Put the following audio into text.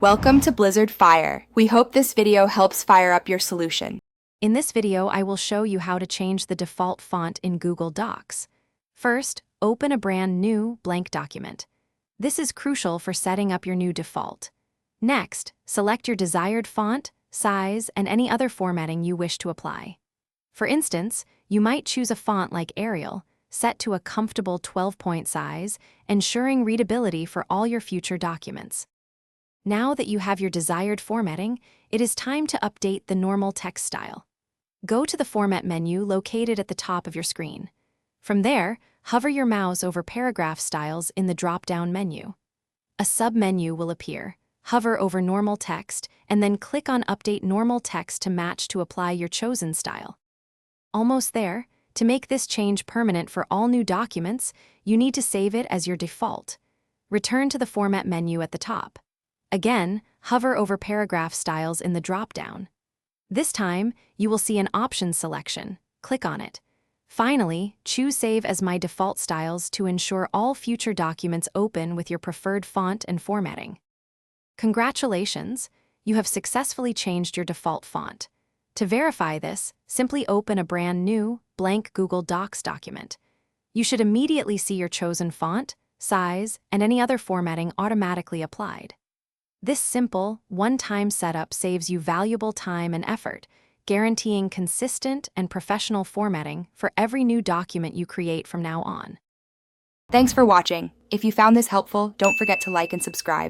Welcome to Blizzard Fire. We hope this video helps fire up your solution. In this video, I will show you how to change the default font in Google Docs. First, open a brand new blank document. This is crucial for setting up your new default. Next, select your desired font, size, and any other formatting you wish to apply. For instance, you might choose a font like Arial, set to a comfortable 12-point size, ensuring readability for all your future documents. Now that you have your desired formatting, it is time to update the normal text style. Go to the Format menu located at the top of your screen. From there, hover your mouse over Paragraph Styles in the drop-down menu. A sub-menu will appear. Hover over Normal Text, and then click on Update Normal Text to match to apply your chosen style. Almost there. To make this change permanent for all new documents, you need to save it as your default. Return to the Format menu at the top. Again, hover over Paragraph Styles in the drop-down. This time, you will see an Options selection. Click on it. Finally, choose Save as My Default Styles to ensure all future documents open with your preferred font and formatting. Congratulations! You have successfully changed your default font. To verify this, simply open a brand new, blank Google Docs document. You should immediately see your chosen font, size, and any other formatting automatically applied. This simple, one-time setup saves you valuable time and effort, guaranteeing consistent and professional formatting for every new document you create from now on. Thanks for watching. If you found this helpful, don't forget to like and subscribe.